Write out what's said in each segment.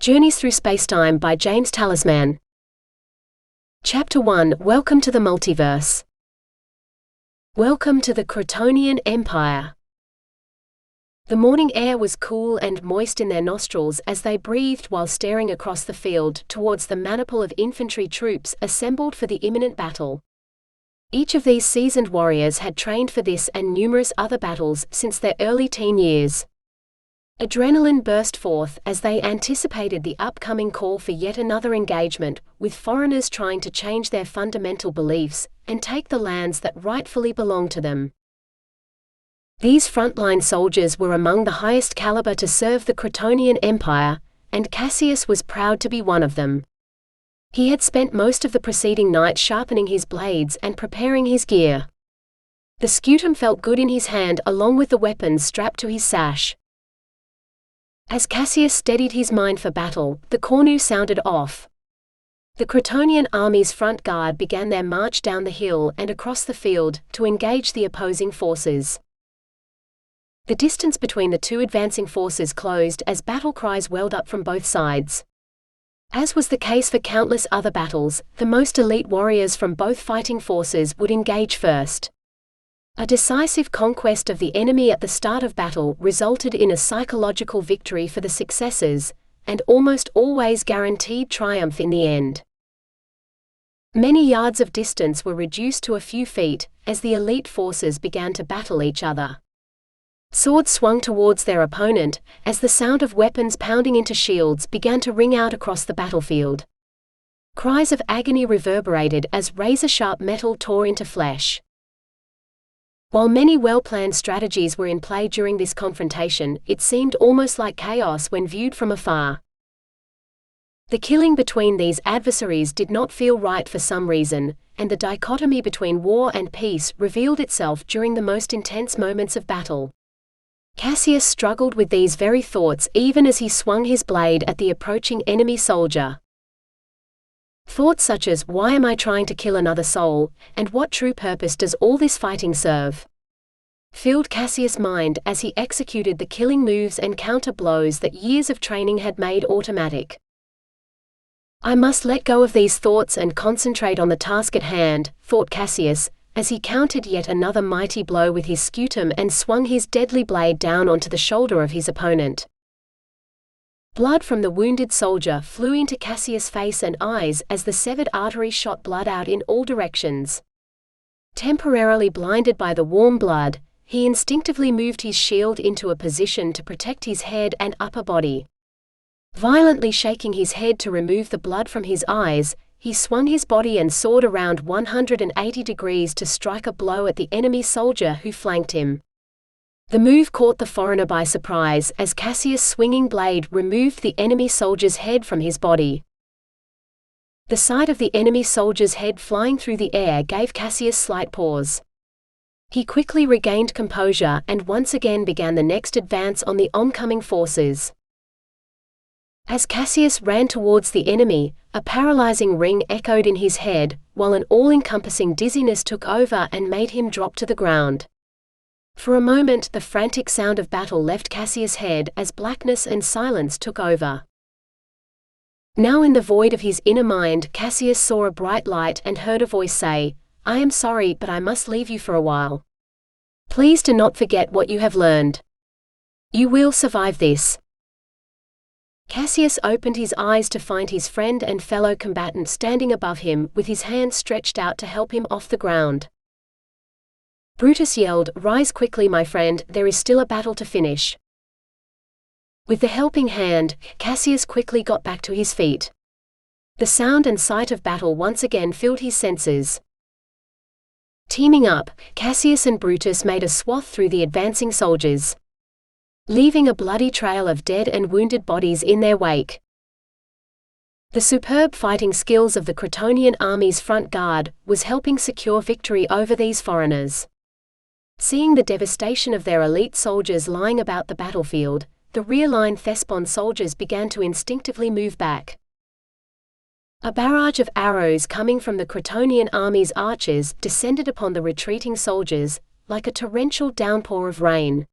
Journeys Through Spacetime by James Talisman. Chapter 1. Welcome to the Multiverse. Welcome to the Crotonian Empire. The morning air was cool and moist in their nostrils as they breathed while staring across the field towards the maniple of infantry troops assembled for the imminent battle. Each of these seasoned warriors had trained for this and numerous other battles since their early teen years. Adrenaline burst forth as they anticipated the upcoming call for yet another engagement, with foreigners trying to change their fundamental beliefs and take the lands that rightfully belong to them. These frontline soldiers were among the highest caliber to serve the Crotonian Empire, and Cassius was proud to be one of them. He had spent most of the preceding night sharpening his blades and preparing his gear. The scutum felt good in his hand along with the weapons strapped to his sash. As Cassius steadied his mind for battle, the cornu sounded off. The Crotonian army's front guard began their march down the hill and across the field to engage the opposing forces. The distance between the two advancing forces closed as battle cries welled up from both sides. As was the case for countless other battles, the most elite warriors from both fighting forces would engage first. A decisive conquest of the enemy at the start of battle resulted in a psychological victory for the successors, and almost always guaranteed triumph in the end. Many yards of distance were reduced to a few feet, as the elite forces began to battle each other. Swords swung towards their opponent, as the sound of weapons pounding into shields began to ring out across the battlefield. Cries of agony reverberated as razor-sharp metal tore into flesh. While many well-planned strategies were in play during this confrontation, it seemed almost like chaos when viewed from afar. The killing between these adversaries did not feel right for some reason, and the dichotomy between war and peace revealed itself during the most intense moments of battle. Cassius struggled with these very thoughts even as he swung his blade at the approaching enemy soldier. Thoughts such as, "Why am I trying to kill another soul, and what true purpose does all this fighting serve?" filled Cassius' mind as he executed the killing moves and counter blows that years of training had made automatic. "I must let go of these thoughts and concentrate on the task at hand," thought Cassius, as he countered yet another mighty blow with his scutum and swung his deadly blade down onto the shoulder of his opponent. Blood from the wounded soldier flew into Cassius' face and eyes as the severed artery shot blood out in all directions. Temporarily blinded by the warm blood, he instinctively moved his shield into a position to protect his head and upper body. Violently shaking his head to remove the blood from his eyes, he swung his body and sword around 180 degrees to strike a blow at the enemy soldier who flanked him. The move caught the foreigner by surprise as Cassius' swinging blade removed the enemy soldier's head from his body. The sight of the enemy soldier's head flying through the air gave Cassius slight pause. He quickly regained composure and once again began the next advance on the oncoming forces. As Cassius ran towards the enemy, a paralyzing ring echoed in his head, while an all-encompassing dizziness took over and made him drop to the ground. For a moment the frantic sound of battle left Cassius' head as blackness and silence took over. Now in the void of his inner mind Cassius saw a bright light and heard a voice say, "I am sorry, but I must leave you for a while. Please do not forget what you have learned. You will survive this." Cassius opened his eyes to find his friend and fellow combatant standing above him with his hand stretched out to help him off the ground. Brutus yelled, "Rise quickly, my friend, there is still a battle to finish." With the helping hand, Cassius quickly got back to his feet. The sound and sight of battle once again filled his senses. Teaming up, Cassius and Brutus made a swath through the advancing soldiers, leaving a bloody trail of dead and wounded bodies in their wake. The superb fighting skills of the Crotonian army's front guard was helping secure victory over these foreigners. Seeing the devastation of their elite soldiers lying about the battlefield, the rear-line Thespon soldiers began to instinctively move back. A barrage of arrows coming from the Crotonian army's archers descended upon the retreating soldiers, like a torrential downpour of rain.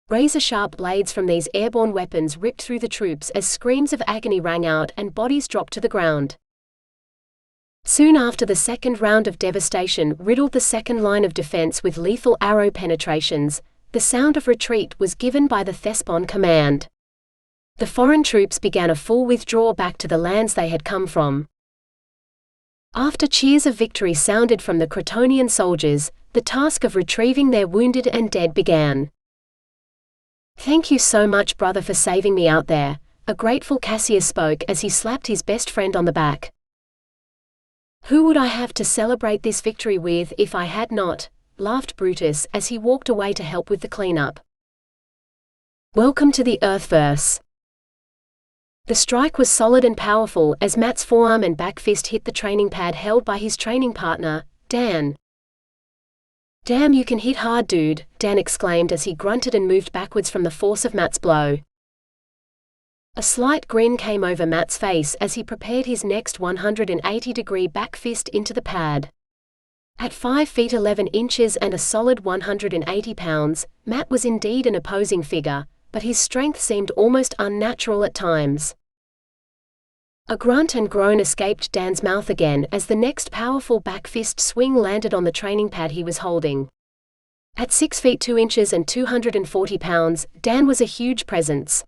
Razor-sharp blades from these airborne weapons ripped through the troops as screams of agony rang out and bodies dropped to the ground. Soon after, the second round of devastation riddled the second line of defense with lethal arrow penetrations. The sound of retreat was given by the Thespon command. The foreign troops began a full withdrawal back to the lands they had come from. After cheers of victory sounded from the Crotonian soldiers, the task of retrieving their wounded and dead began. "Thank you so much, brother, for saving me out there," a grateful Cassius spoke as he slapped his best friend on the back. "Who would I have to celebrate this victory with if I had not?" laughed Brutus as he walked away to help with the cleanup. Welcome to the Earthverse. The strike was solid and powerful as Matt's forearm and back fist hit the training pad held by his training partner, Dan. "Damn, you can hit hard, dude," Dan exclaimed as he grunted and moved backwards from the force of Matt's blow. A slight grin came over Matt's face as he prepared his next 180-degree back fist into the pad. At 5 feet 11 inches and a solid 180 pounds, Matt was indeed an opposing figure, but his strength seemed almost unnatural at times. A grunt and groan escaped Dan's mouth again as the next powerful back fist swing landed on the training pad he was holding. At 6 feet 2 inches and 240 pounds, Dan was a huge presence.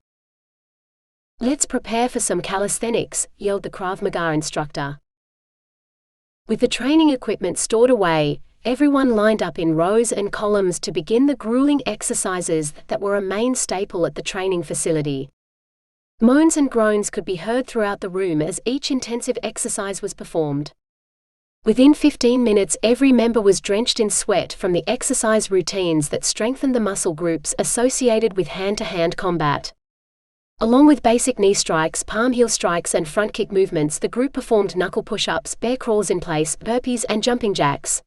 "Let's prepare for some calisthenics," yelled the Krav Maga instructor. With the training equipment stored away, everyone lined up in rows and columns to begin the grueling exercises that were a main staple at the training facility. Moans and groans could be heard throughout the room as each intensive exercise was performed. Within 15 minutes, every member was drenched in sweat from the exercise routines that strengthened the muscle groups associated with hand-to-hand combat. Along with basic knee strikes, palm heel strikes and front kick movements, the group performed knuckle push-ups, bear crawls in place, burpees and jumping jacks.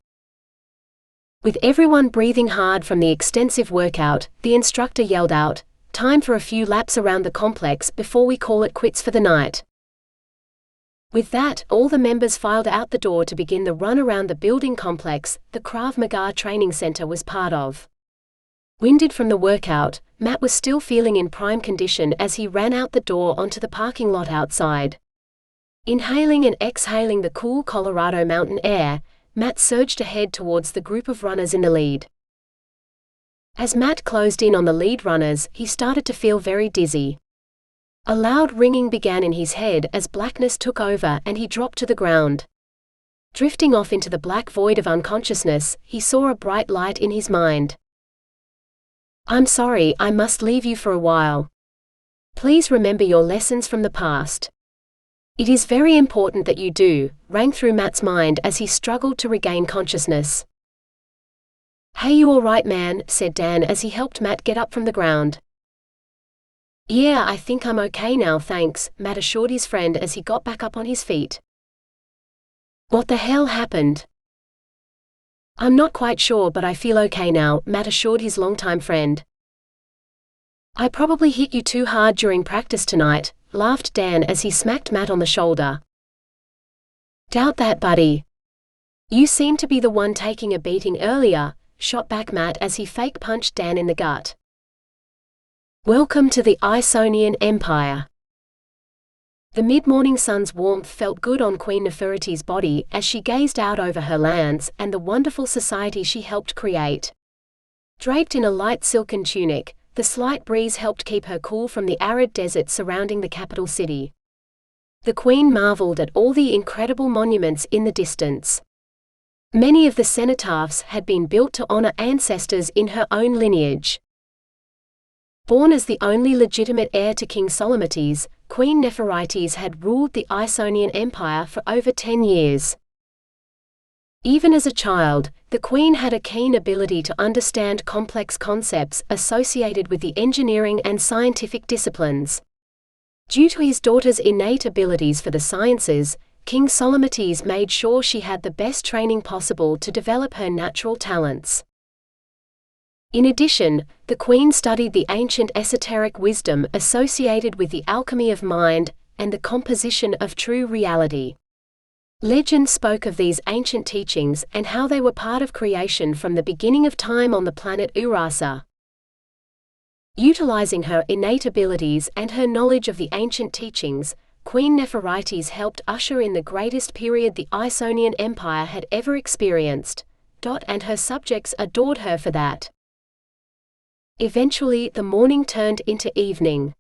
With everyone breathing hard from the extensive workout, the instructor yelled out, "Time for a few laps around the complex before we call it quits for the night." With that, all the members filed out the door to begin the run around the building complex the Krav Maga training center was part of. Winded from the workout, Matt was still feeling in prime condition as he ran out the door onto the parking lot outside. Inhaling and exhaling the cool Colorado mountain air, Matt surged ahead towards the group of runners in the lead. As Matt closed in on the lead runners, he started to feel very dizzy. A loud ringing began in his head as blackness took over and he dropped to the ground. Drifting off into the black void of unconsciousness, he saw a bright light in his mind. "I'm sorry, I must leave you for a while. Please remember your lessons from the past. It is very important that you do," rang through Matt's mind as he struggled to regain consciousness. "Hey, you alright, man?" said Dan as he helped Matt get up from the ground. "Yeah, I think I'm okay now, thanks," Matt assured his friend as he got back up on his feet. "What the hell happened?" "I'm not quite sure, but I feel okay now," Matt assured his longtime friend. "I probably hit you too hard during practice tonight," laughed Dan as he smacked Matt on the shoulder. "Doubt that, buddy. You seem to be the one taking a beating earlier," shot back Matt as he fake punched Dan in the gut. Welcome to the Isonian Empire. The mid-morning sun's warmth felt good on Queen Nefertiti's body as she gazed out over her lands and the wonderful society she helped create. Draped in a light silken tunic, the slight breeze helped keep her cool from the arid desert surrounding the capital city. The queen marveled at all the incredible monuments in the distance. Many of the cenotaphs had been built to honor ancestors in her own lineage. Born as the only legitimate heir to King Ptolemy's, Queen Nefertiti had ruled the Isonian Empire for over 10 years. Even as a child, the queen had a keen ability to understand complex concepts associated with the engineering and scientific disciplines. Due to his daughter's innate abilities for the sciences, King Ptolemy made sure she had the best training possible to develop her natural talents. In addition, the queen studied the ancient esoteric wisdom associated with the alchemy of mind and the composition of true reality. Legend spoke of these ancient teachings and how they were part of creation from the beginning of time on the planet Urasa. Utilizing her innate abilities and her knowledge of the ancient teachings, Queen Nepherites helped usher in the greatest period the Isonian Empire had ever experienced, and her subjects adored her for that. Eventually, the morning turned into evening.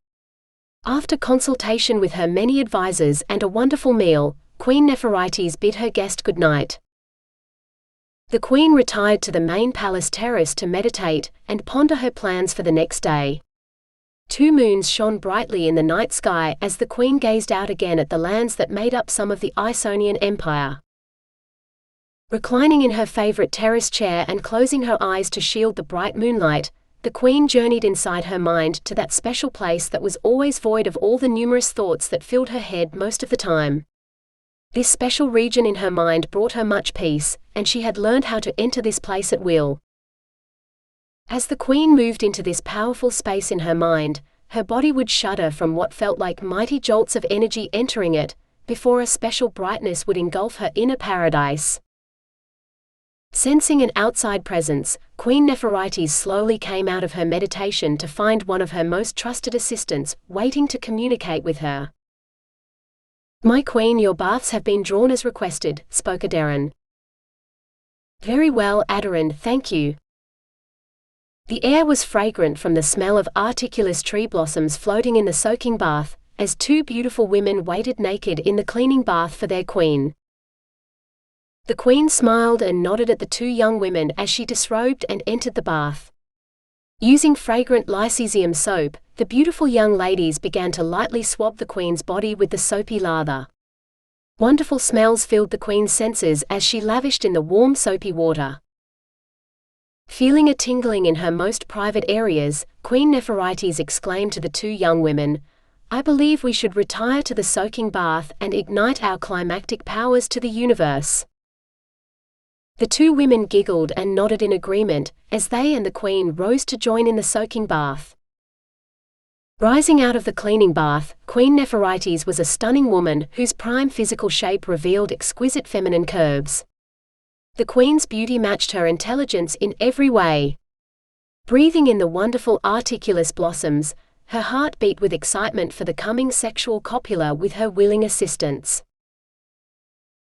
After consultation with her many advisors and a wonderful meal, Queen Nepherites bid her guest good night. The queen retired to the main palace terrace to meditate and ponder her plans for the next day. 2 moons shone brightly in the night sky as the queen gazed out again at the lands that made up some of the Isonian Empire. Reclining in her favorite terrace chair and closing her eyes to shield the bright moonlight, the queen journeyed inside her mind to that special place that was always void of all the numerous thoughts that filled her head most of the time. This special region in her mind brought her much peace, and she had learned how to enter this place at will. As the queen moved into this powerful space in her mind, her body would shudder from what felt like mighty jolts of energy entering it, before a special brightness would engulf her inner paradise. Sensing an outside presence, Queen Nepherites slowly came out of her meditation to find one of her most trusted assistants, waiting to communicate with her. "My queen, your baths have been drawn as requested," spoke Aderin. "Very well, Aderin, thank you." The air was fragrant from the smell of articulous tree blossoms floating in the soaking bath, as 2 beautiful women waited naked in the cleaning bath for their queen. The queen smiled and nodded at the 2 young women as she disrobed and entered the bath. Using fragrant lycesium soap, the beautiful young ladies began to lightly swab the queen's body with the soapy lather. Wonderful smells filled the queen's senses as she lavished in the warm soapy water. Feeling a tingling in her most private areas, Queen Nepherites exclaimed to the 2 young women, "I believe we should retire to the soaking bath and ignite our climactic powers to the universe." The 2 women giggled and nodded in agreement, as they and the queen rose to join in the soaking bath. Rising out of the cleaning bath, Queen Nepherites was a stunning woman whose prime physical shape revealed exquisite feminine curves. The queen's beauty matched her intelligence in every way. Breathing in the wonderful articulous blossoms, her heart beat with excitement for the coming sexual copula with her willing assistants.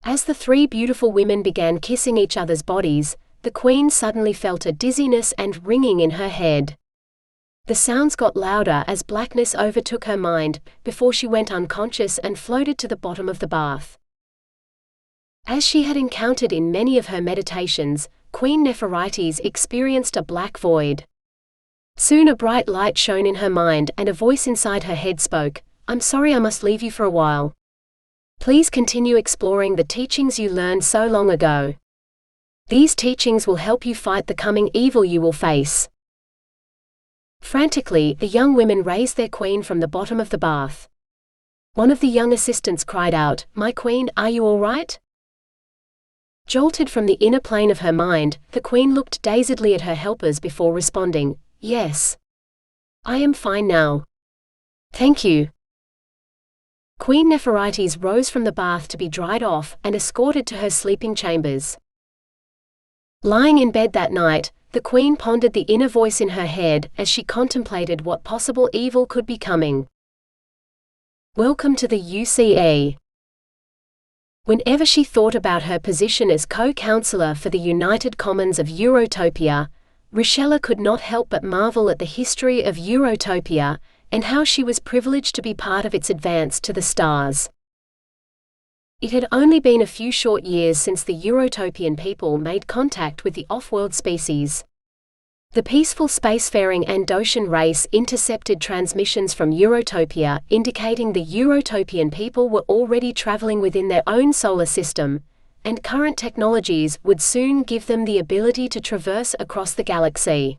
As the 3 beautiful women began kissing each other's bodies, the queen suddenly felt a dizziness and ringing in her head. The sounds got louder as blackness overtook her mind, before she went unconscious and floated to the bottom of the bath. As she had encountered in many of her meditations, Queen Nepherites experienced a black void. Soon a bright light shone in her mind and a voice inside her head spoke, "I'm sorry, I must leave you for a while. Please continue exploring the teachings you learned so long ago. These teachings will help you fight the coming evil you will face." Frantically, the young women raised their queen from the bottom of the bath. One of the young assistants cried out, "My queen, are you all right?" Jolted from the inner plane of her mind, the queen looked dazedly at her helpers before responding, "Yes. I am fine now. Thank you." Queen Nepherites rose from the bath to be dried off and escorted to her sleeping chambers. Lying in bed that night, the queen pondered the inner voice in her head as she contemplated what possible evil could be coming. Welcome to the UCE. Whenever she thought about her position as co-counselor for the United Commons of Eurotopia, Richella could not help but marvel at the history of Eurotopia, and how she was privileged to be part of its advance to the stars. It had only been a few short years since the Eurotopian people made contact with the off-world species. The peaceful spacefaring Andosian race intercepted transmissions from Eurotopia indicating the Eurotopian people were already traveling within their own solar system, and current technologies would soon give them the ability to traverse across the galaxy.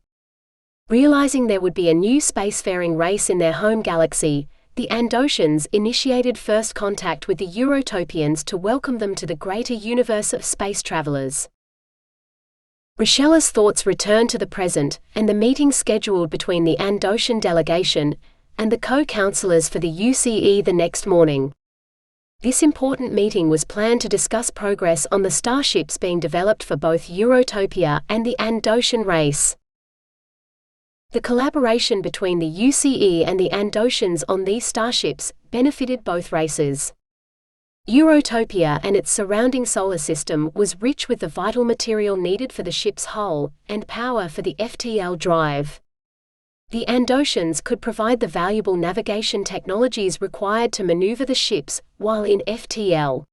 Realizing there would be a new spacefaring race in their home galaxy, the Andosians initiated first contact with the Eurotopians to welcome them to the greater universe of space travelers. Richella's thoughts returned to the present, and the meeting scheduled between the Andosian delegation and the co-counselors for the UCE the next morning. This important meeting was planned to discuss progress on the starships being developed for both Eurotopia and the Andosian race. The collaboration between the UCE and the Andosians on these starships benefited both races. Eurotopia and its surrounding solar system was rich with the vital material needed for the ship's hull, and power for the FTL drive. The Andosians could provide the valuable navigation technologies required to maneuver the ships, while in FTL.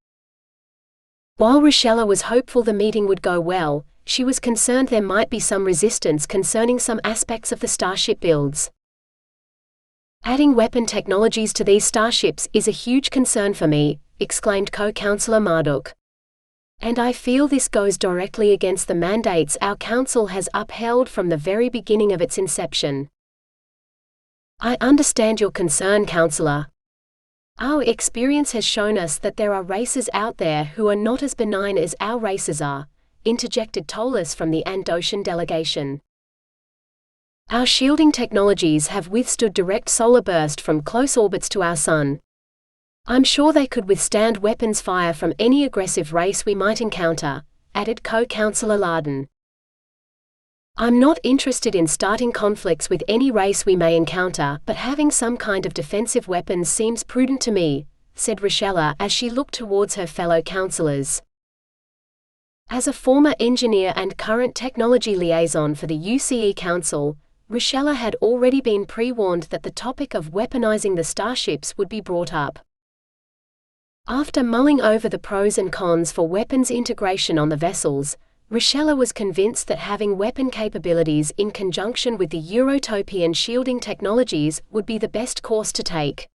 While Rochella was hopeful the meeting would go well, she was concerned there might be some resistance concerning some aspects of the starship builds. "Adding weapon technologies to these starships is a huge concern for me," exclaimed co-counsellor Marduk. "And I feel this goes directly against the mandates our council has upheld from the very beginning of its inception." "I understand your concern, Councillor. Our experience has shown us that there are races out there who are not as benign as our races are," interjected Tolis from the Andosian delegation. "Our shielding technologies have withstood direct solar burst from close orbits to our Sun. I'm sure they could withstand weapons fire from any aggressive race we might encounter," added co-counsellor Larden. "I'm not interested in starting conflicts with any race we may encounter, but having some kind of defensive weapons seems prudent to me," said Rochella as she looked towards her fellow councillors. As a former engineer and current technology liaison for the UCE Council, Rochella had already been pre-warned that the topic of weaponizing the starships would be brought up. After mulling over the pros and cons for weapons integration on the vessels, Rochella was convinced that having weapon capabilities in conjunction with the Eurotopian shielding technologies would be the best course to take.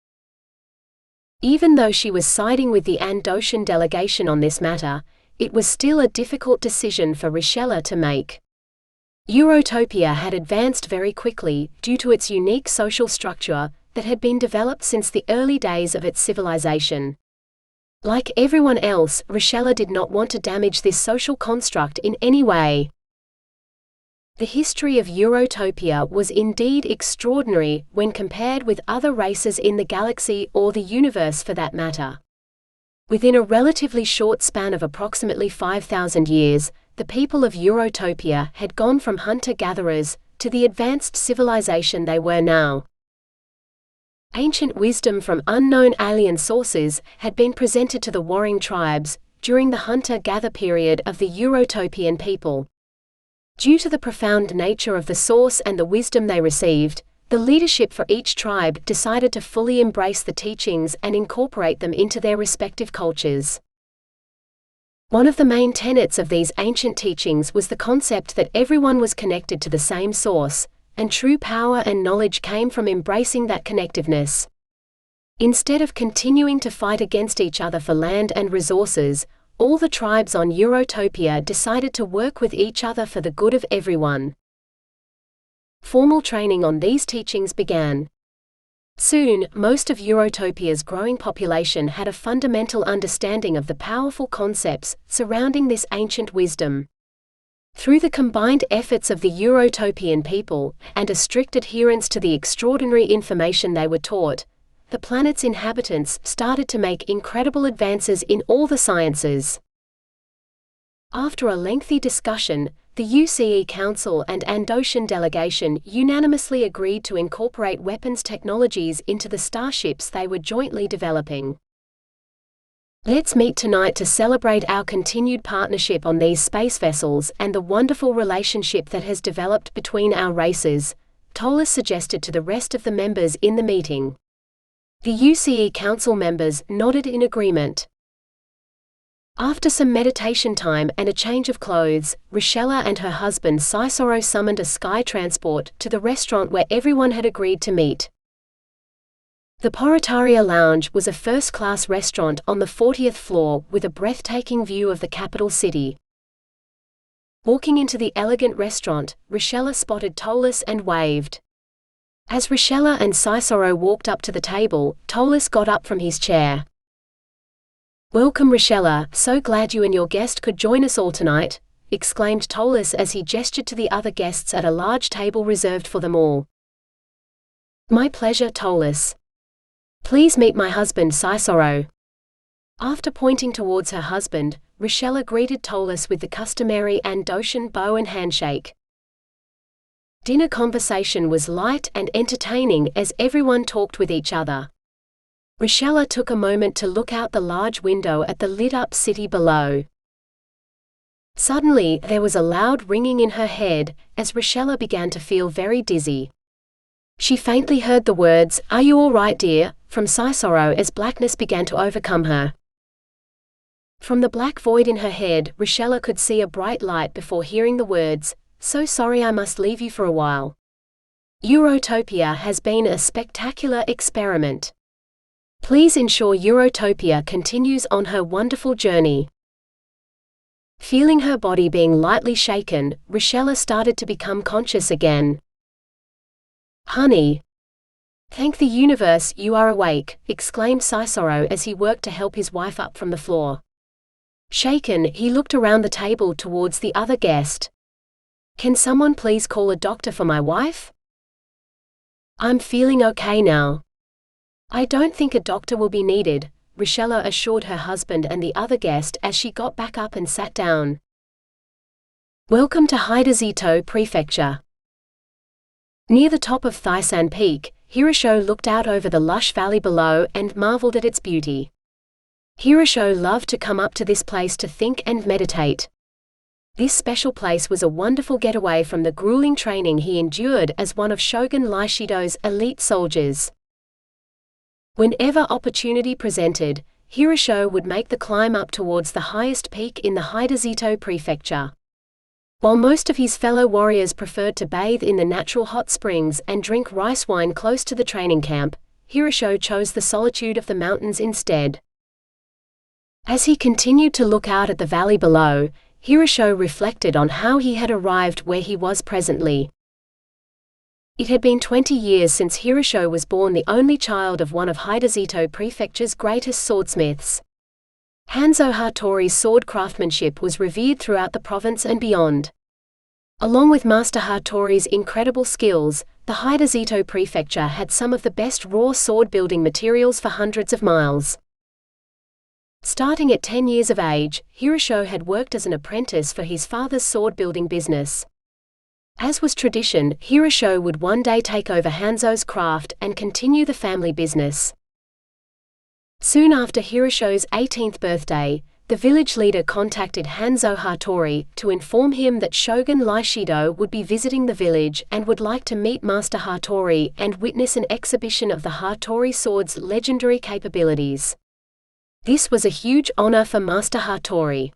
Even though she was siding with the Andosian delegation on this matter, it was still a difficult decision for Rochella to make. Eurotopia had advanced very quickly due to its unique social structure that had been developed since the early days of its civilization. Like everyone else, Rochella did not want to damage this social construct in any way. The history of Eurotopia was indeed extraordinary when compared with other races in the galaxy or the universe for that matter. Within a relatively short span of approximately 5,000 years, the people of Eurotopia had gone from hunter-gatherers to the advanced civilization they were now. Ancient wisdom from unknown alien sources had been presented to the warring tribes during the hunter-gather period of the Eurotopian people. Due to the profound nature of the source and the wisdom they received, the leadership for each tribe decided to fully embrace the teachings and incorporate them into their respective cultures. One of the main tenets of these ancient teachings was the concept that everyone was connected to the same source, and true power and knowledge came from embracing that connectiveness. Instead of continuing to fight against each other for land and resources, all the tribes on Eurotopia decided to work with each other for the good of everyone. Formal training on these teachings began. Soon, most of Eurotopia's growing population had a fundamental understanding of the powerful concepts surrounding this ancient wisdom. Through the combined efforts of the Eurotopian people, and a strict adherence to the extraordinary information they were taught, the planet's inhabitants started to make incredible advances in all the sciences. After a lengthy discussion, the UCE Council and Andosian delegation unanimously agreed to incorporate weapons technologies into the starships they were jointly developing. "Let's meet tonight to celebrate our continued partnership on these space vessels and the wonderful relationship that has developed between our races," Tolis suggested to the rest of the members in the meeting. The UCE Council members nodded in agreement. After some meditation time and a change of clothes, Rochella and her husband Cicero summoned a sky transport to the restaurant where everyone had agreed to meet. The Parataria Lounge was a first-class restaurant on the 40th floor with a breathtaking view of the capital city. Walking into the elegant restaurant, Rochella spotted Tolis and waved. As Rochella and Cicero walked up to the table, Tolis got up from his chair. "Welcome, Rochella, so glad you and your guest could join us all tonight," exclaimed Tolis as he gestured to the other guests at a large table reserved for them all. "My pleasure, Tolis. Please meet my husband Cicero." After pointing towards her husband, Rochella greeted Tolis with the customary Andosian bow and handshake. Dinner conversation was light and entertaining as everyone talked with each other. Richella took a moment to look out the large window at the lit-up city below. Suddenly, there was a loud ringing in her head, as Richella began to feel very dizzy. She faintly heard the words, "Are you all right, dear?" from Cicero as blackness began to overcome her. From the black void in her head, Richella could see a bright light before hearing the words, "So sorry I must leave you for a while. Eurotopia has been a spectacular experiment. Please ensure Eurotopia continues on her wonderful journey." Feeling her body being lightly shaken, Richella started to become conscious again. "Honey. Thank the universe you are awake," exclaimed Cicero as he worked to help his wife up from the floor. Shaken, he looked around the table towards the other guest. "Can someone please call a doctor for my wife?" "I'm feeling okay now. I don't think a doctor will be needed," Richella assured her husband and the other guest as she got back up and sat down. Welcome to Desito Prefecture. Near the top of Thaisan Peak, Hirosho looked out over the lush valley below and marveled at its beauty. Hirosho loved to come up to this place to think and meditate. This special place was a wonderful getaway from the grueling training he endured as one of Shogun Laishido's elite soldiers. Whenever opportunity presented, Hirosho would make the climb up towards the highest peak in the Desito Prefecture. While most of his fellow warriors preferred to bathe in the natural hot springs and drink rice wine close to the training camp, Hirosho chose the solitude of the mountains instead. As he continued to look out at the valley below, Hirosho reflected on how he had arrived where he was presently. It had been 20 years since Hirosho was born, the only child of one of Desito Prefecture's greatest swordsmiths. Hanzo Hattori's sword craftsmanship was revered throughout the province and beyond. Along with Master Hattori's incredible skills, the Desito Prefecture had some of the best raw sword building materials for hundreds of miles. Starting at 10 years of age, Hirosho had worked as an apprentice for his father's sword building business. As was tradition, Hirosho would one day take over Hanzo's craft and continue the family business. Soon after Hirosho's 18th birthday, the village leader contacted Hanzo Hattori to inform him that Shogun Laishido would be visiting the village and would like to meet Master Hattori and witness an exhibition of the Hattori sword's legendary capabilities. This was a huge honor for Master Hattori.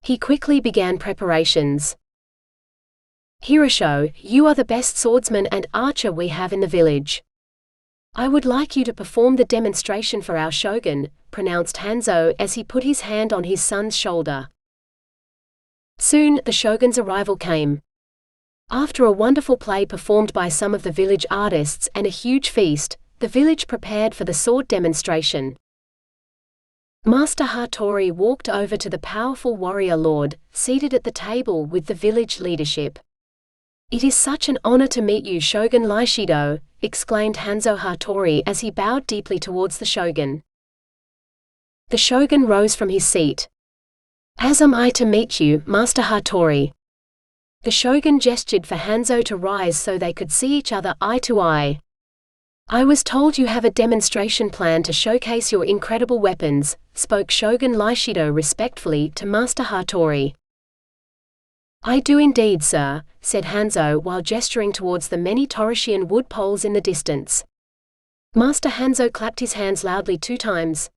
He quickly began preparations. "Hirosho, you are the best swordsman and archer we have in the village. I would like you to perform the demonstration for our shogun," pronounced Hanzo as he put his hand on his son's shoulder. Soon, the shogun's arrival came. After a wonderful play performed by some of the village artists and a huge feast, the village prepared for the sword demonstration. Master Hattori walked over to the powerful warrior lord, seated at the table with the village leadership. "It is such an honor to meet you, Shogun Laishido," exclaimed Hanzo Hattori as he bowed deeply towards the shogun. The shogun rose from his seat. "As am I to meet you, Master Hattori." The shogun gestured for Hanzo to rise so they could see each other eye to eye. "I was told you have a demonstration plan to showcase your incredible weapons," spoke Shogun Laishido respectfully to Master Hattori. "I do indeed, sir," said Hanzo while gesturing towards the many Torosian wood poles in the distance. Master Hanzo clapped his hands loudly 2 times.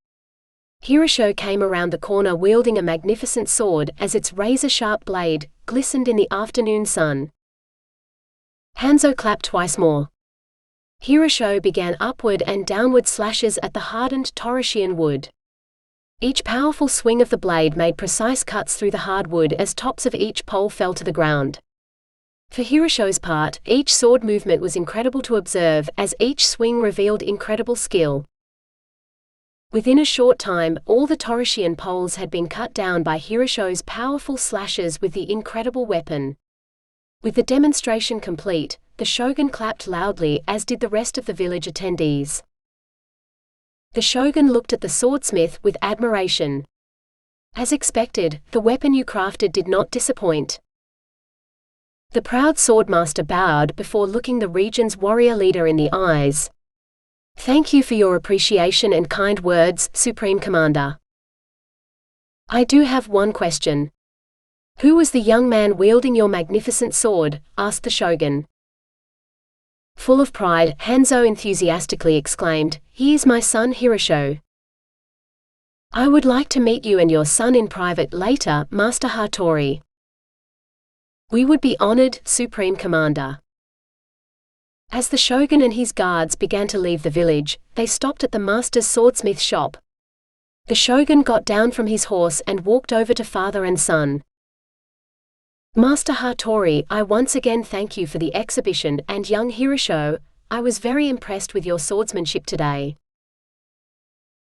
Hirosho came around the corner wielding a magnificent sword as its razor-sharp blade glistened in the afternoon sun. Hanzo clapped twice more. Hirosho began upward and downward slashes at the hardened Torosian wood. Each powerful swing of the blade made precise cuts through the hard wood as tops of each pole fell to the ground. For Hirosho's part, each sword movement was incredible to observe as each swing revealed incredible skill. Within a short time, all the Torosian poles had been cut down by Hirosho's powerful slashes with the incredible weapon. With the demonstration complete, the shogun clapped loudly, as did the rest of the village attendees. The shogun looked at the swordsmith with admiration. As expected, the weapon you crafted did not disappoint. The proud swordmaster bowed before looking the region's warrior leader in the eyes. "Thank you for your appreciation and kind words, Supreme Commander. I do have one question. Who was the young man wielding your magnificent sword?" asked the shogun. Full of pride, Hanzo enthusiastically exclaimed, "He is my son Hirosho." "I would like to meet you and your son in private later, Master Hattori." "We would be honored, Supreme Commander." As the shogun and his guards began to leave the village, they stopped at the master's swordsmith shop. The shogun got down from his horse and walked over to father and son. "Master Hattori, I once again thank you for the exhibition, and young Hirosho, I was very impressed with your swordsmanship today."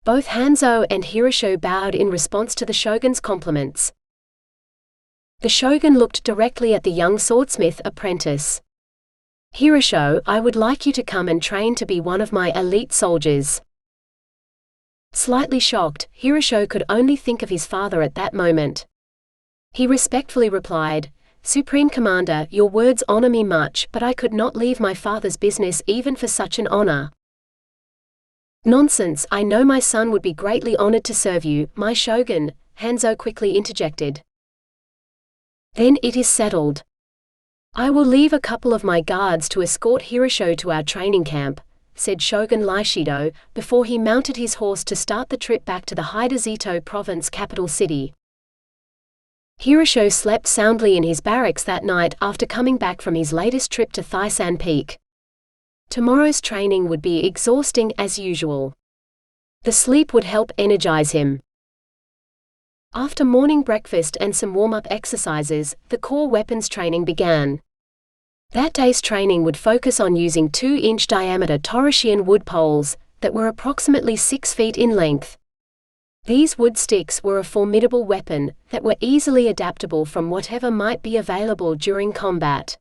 Both Hanzo and Hirosho bowed in response to the shogun's compliments. The shogun looked directly at the young swordsmith apprentice. "Hirosho, I would like you to come and train to be one of my elite soldiers." Slightly shocked, Hirosho could only think of his father at that moment. He respectfully replied, "Supreme Commander, your words honor me much, but I could not leave my father's business even for such an honor." "Nonsense, I know my son would be greatly honored to serve you, my shogun," Hanzo quickly interjected. "Then it is settled. I will leave a couple of my guards to escort Hirosho to our training camp," said Shogun Laishido, before he mounted his horse to start the trip back to the high Desito province capital city. Hirosho slept soundly in his barracks that night after coming back from his latest trip to Thaisan Peak. Tomorrow's training would be exhausting as usual. The sleep would help energize him. After morning breakfast and some warm-up exercises, the core weapons training began. That day's training would focus on using 2-inch diameter Torosian wood poles that were approximately 6 feet in length. These wood sticks were a formidable weapon that were easily adaptable from whatever might be available during combat.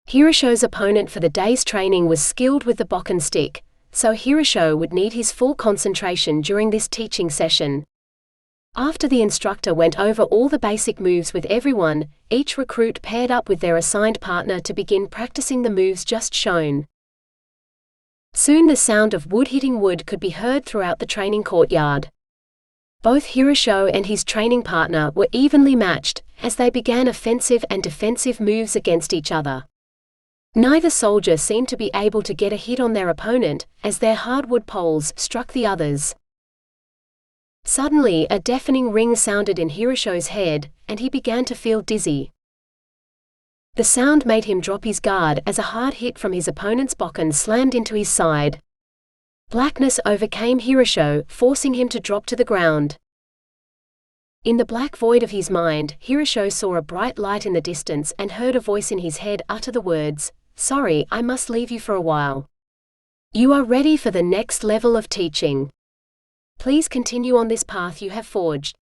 Hirosho's opponent for the day's training was skilled with the bokken stick, so Hirosho would need his full concentration during this teaching session. After the instructor went over all the basic moves with everyone, each recruit paired up with their assigned partner to begin practicing the moves just shown. Soon the sound of wood hitting wood could be heard throughout the training courtyard. Both Hirosho and his training partner were evenly matched, as they began offensive and defensive moves against each other. Neither soldier seemed to be able to get a hit on their opponent, as their hardwood poles struck the others. Suddenly a deafening ring sounded in Hirosho's head, and he began to feel dizzy. The sound made him drop his guard as a hard hit from his opponent's bokken slammed into his side. Blackness overcame Hirosho, forcing him to drop to the ground. In the black void of his mind, Hirosho saw a bright light in the distance and heard a voice in his head utter the words, "Sorry, I must leave you for a while. You are ready for the next level of teaching. Please continue on this path you have forged."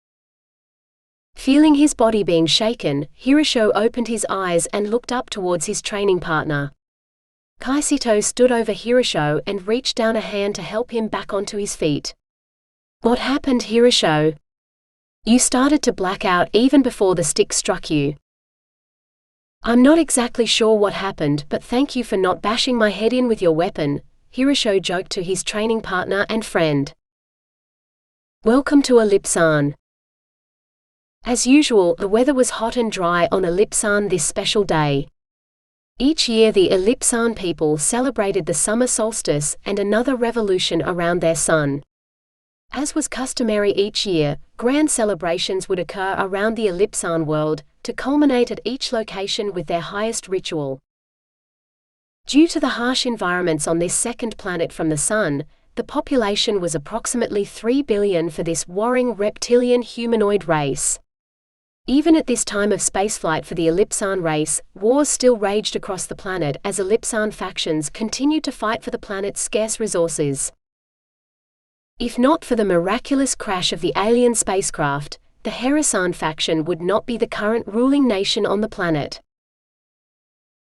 Feeling his body being shaken, Hirosho opened his eyes and looked up towards his training partner. Kaisito stood over Hirosho and reached down a hand to help him back onto his feet. "What happened, Hirosho? You started to black out even before the stick struck you." "I'm not exactly sure what happened, but thank you for not bashing my head in with your weapon," Hirosho joked to his training partner and friend. Welcome to Ellipsan. As usual, the weather was hot and dry on Ellipsan this special day. Each year the Ellipsan people celebrated the summer solstice and another revolution around their sun. As was customary each year, grand celebrations would occur around the Ellipsan world, to culminate at each location with their highest ritual. Due to the harsh environments on this second planet from the Sun, the population was approximately 3 billion for this warring reptilian humanoid race. Even at this time of spaceflight for the Ellipsan race, wars still raged across the planet as Ellipsan factions continued to fight for the planet's scarce resources. If not for the miraculous crash of the alien spacecraft, the Herasan faction would not be the current ruling nation on the planet.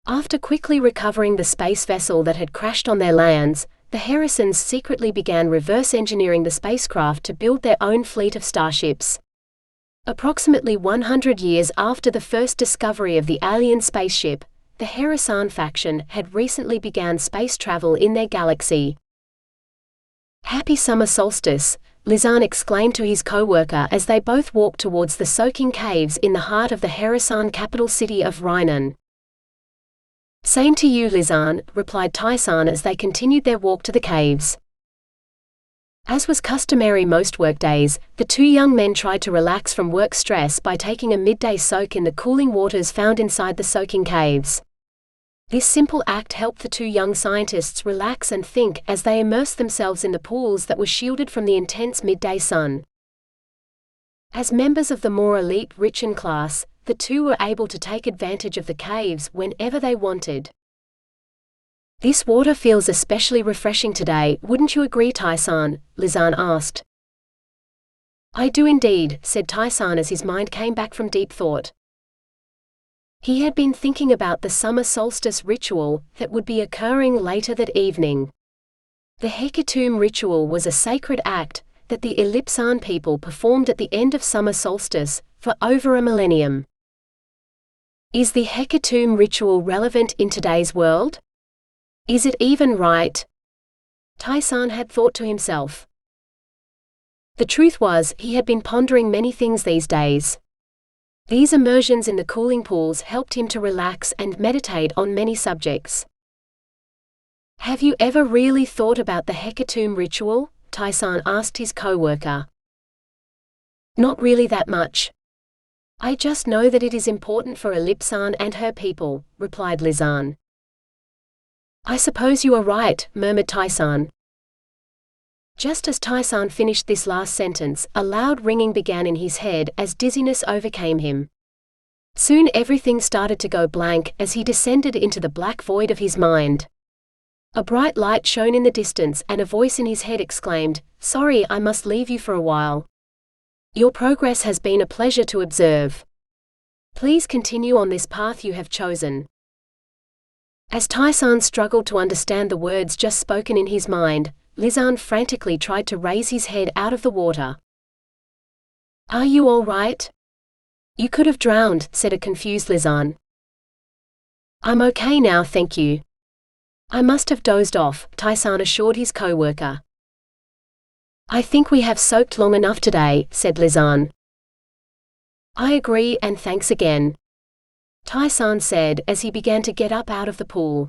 After quickly recovering the space vessel that had crashed on their lands, the Herasans secretly began reverse engineering the spacecraft to build their own fleet of starships. Approximately 100 years after the first discovery of the alien spaceship, the Herasan faction had recently begun space travel in their galaxy. "Happy summer solstice," Lizan exclaimed to his co-worker as they both walked towards the soaking caves in the heart of the Herasan capital city of Rhinon. "Same to you, Lizan," replied Tyson as they continued their walk to the caves. As was customary most workdays, the two young men tried to relax from work stress by taking a midday soak in the cooling waters found inside the soaking caves. This simple act helped the two young scientists relax and think as they immersed themselves in the pools that were shielded from the intense midday sun. As members of the more elite Richen class, the two were able to take advantage of the caves whenever they wanted. "This water feels especially refreshing today, wouldn't you agree, Tyson?" Lizan asked. "I do indeed," said Tyson as his mind came back from deep thought. He had been thinking about the summer solstice ritual that would be occurring later that evening. The hecatomb ritual was a sacred act that the Ellipsan people performed at the end of summer solstice for over a millennium. Is the hecatomb ritual relevant in today's world? Is it even right? Tyson had thought to himself. The truth was, he had been pondering many things these days. These immersions in the cooling pools helped him to relax and meditate on many subjects. "Have you ever really thought about the hecatomb ritual?" Tyson asked his co-worker. "Not really that much. I just know that it is important for Ellipsan and her people," replied Lizan. "I suppose you are right," murmured Tyson. Just as Tyson finished this last sentence, a loud ringing began in his head as dizziness overcame him. Soon everything started to go blank as he descended into the black void of his mind. A bright light shone in the distance and a voice in his head exclaimed, "Sorry, I must leave you for a while. Your progress has been a pleasure to observe. Please continue on this path you have chosen." As Tyson struggled to understand the words just spoken in his mind, Lizan frantically tried to raise his head out of the water. "Are you all right? You could have drowned," said a confused Lizan. "I'm okay now, thank you. I must have dozed off," Tyson assured his co-worker. "I think we have soaked long enough today," said Lizan. "I agree, and thanks again," Tyson said as he began to get up out of the pool.